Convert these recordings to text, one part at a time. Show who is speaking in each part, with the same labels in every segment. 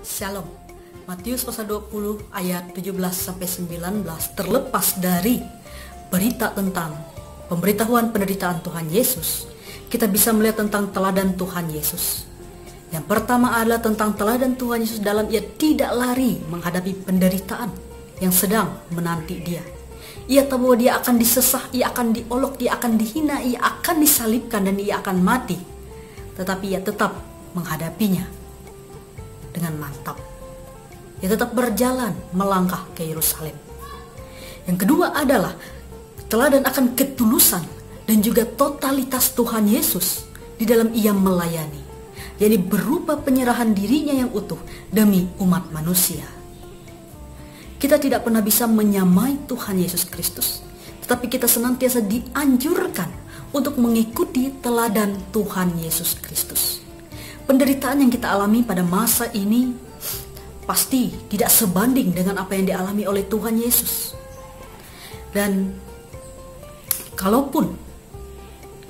Speaker 1: Shalom. Matius pasal 20 ayat 17-19 terlepas dari berita tentang pemberitahuan penderitaan Tuhan Yesus, kita bisa melihat tentang teladan Tuhan Yesus. Yang pertama adalah tentang teladan Tuhan Yesus dalam ia tidak lari menghadapi penderitaan yang sedang menanti dia. Ia tahu bahwa dia akan disesah, ia akan diolok, ia akan dihina, ia akan disalibkan dan ia akan mati. Tetapi ia tetap menghadapinya dengan mantap. Ia tetap berjalan melangkah ke Yerusalem. Yang kedua adalah teladan akan ketulusan dan juga totalitas Tuhan Yesus di dalam ia melayani. Jadi berupa penyerahan dirinya yang utuh demi umat manusia. Kita tidak pernah bisa menyamai Tuhan Yesus Kristus, tetapi kita senantiasa dianjurkan untuk mengikuti teladan Tuhan Yesus Kristus. Penderitaan yang kita alami pada masa ini pasti tidak sebanding dengan apa yang dialami oleh Tuhan Yesus. Dan kalaupun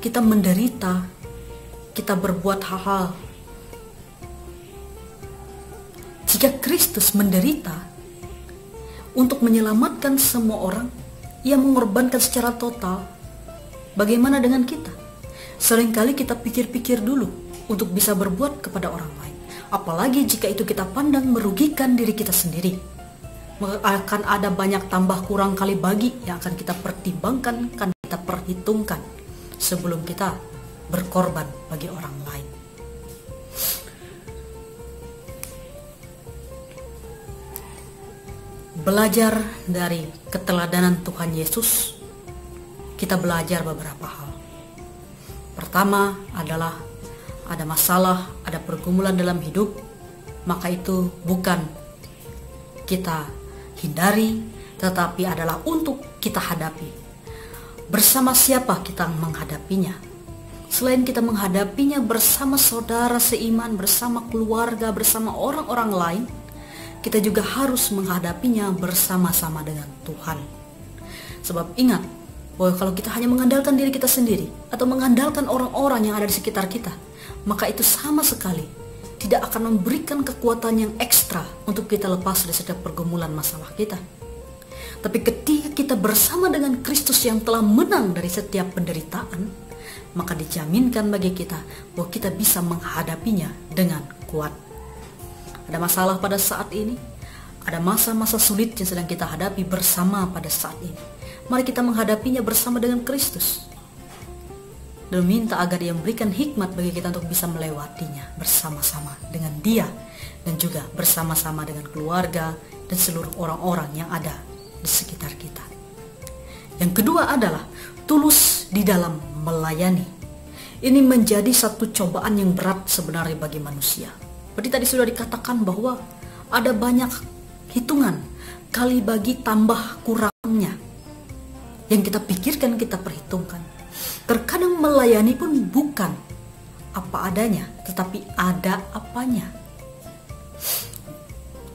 Speaker 1: kita menderita, kita berbuat hal-hal, jika Kristus menderita untuk menyelamatkan semua orang, ia mengorbankan secara total. Bagaimana dengan kita? Seringkali kita pikir-pikir dulu untuk bisa berbuat kepada orang lain. Apalagi jika itu kita pandang merugikan diri kita sendiri. Maka akan ada banyak tambah kurang kali bagi yang akan kita pertimbangkan, akan kita perhitungkan sebelum kita berkorban bagi orang lain. Belajar dari keteladanan Tuhan Yesus, kita belajar beberapa hal. Pertama adalah ada masalah, ada pergumulan dalam hidup, maka itu bukan kita hindari, tetapi adalah untuk kita hadapi. Bersama siapa kita menghadapinya? Selain kita menghadapinya bersama saudara seiman, bersama keluarga, bersama orang-orang lain, kita juga harus menghadapinya bersama-sama dengan Tuhan. Sebab ingat, bahwa kalau kita hanya mengandalkan diri kita sendiri atau mengandalkan orang-orang yang ada di sekitar kita, maka itu sama sekali tidak akan memberikan kekuatan yang ekstra untuk kita lepas dari setiap pergumulan masalah kita. Tapi ketika kita bersama dengan Kristus yang telah menang dari setiap penderitaan, maka dijaminkan bagi kita bahwa kita bisa menghadapinya dengan kuat. Ada masalah pada saat ini, ada masa-masa sulit yang sedang kita hadapi bersama pada saat ini. Mari kita menghadapinya bersama dengan Kristus dan minta agar Dia memberikan hikmat bagi kita untuk bisa melewatinya bersama-sama dengan Dia dan juga bersama-sama dengan keluarga dan seluruh orang-orang yang ada di sekitar kita. Yang kedua adalah tulus di dalam melayani. Ini menjadi satu cobaan yang berat sebenarnya bagi manusia. Seperti tadi sudah dikatakan bahwa ada banyak hitungan kali bagi tambah kurangnya yang kita pikirkan, kita perhitungkan. Terkadang melayani pun bukan apa adanya, tetapi ada apanya.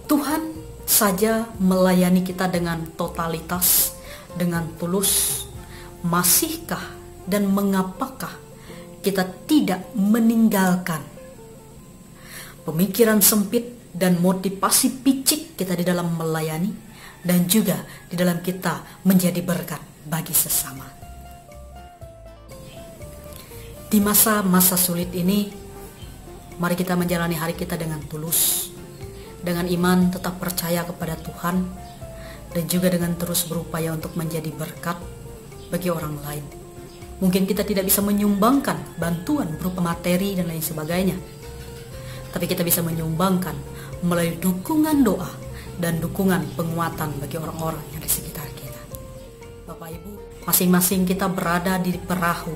Speaker 1: Tuhan saja melayani kita dengan totalitas, dengan tulus. Masihkah dan mengapakah kita tidak meninggalkan pemikiran sempit dan motivasi picik kita di dalam melayani, dan juga di dalam kita menjadi berkat bagi sesama. Di masa-masa sulit ini, mari kita menjalani hari kita dengan tulus, dengan iman tetap percaya kepada Tuhan, dan juga dengan terus berupaya untuk menjadi berkat bagi orang lain. Mungkin kita tidak bisa menyumbangkan bantuan berupa materi dan lain sebagainya, tapi kita bisa menyumbangkan melalui dukungan doa dan dukungan penguatan bagi orang-orang yang di sekitar kita. Bapak Ibu, masing-masing kita berada di perahu.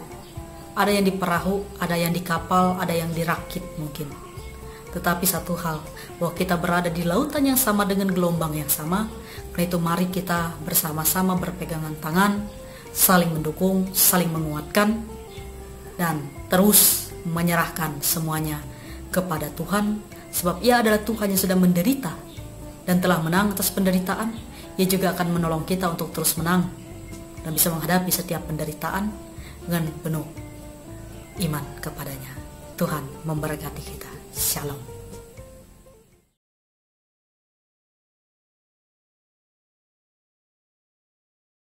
Speaker 1: Ada yang di perahu, ada yang di kapal, ada yang di rakit mungkin. Tetapi satu hal, bahwa kita berada di lautan yang sama dengan gelombang yang sama. Karena itu mari kita bersama-sama berpegangan tangan, saling mendukung, saling menguatkan, dan terus menyerahkan semuanya kepada Tuhan. Sebab Ia adalah Tuhan yang sudah menderita dan telah menang atas penderitaan. Ia juga akan menolong kita untuk terus menang dan bisa menghadapi setiap penderitaan dengan penuh iman kepadanya. Tuhan memberkati kita. Shalom.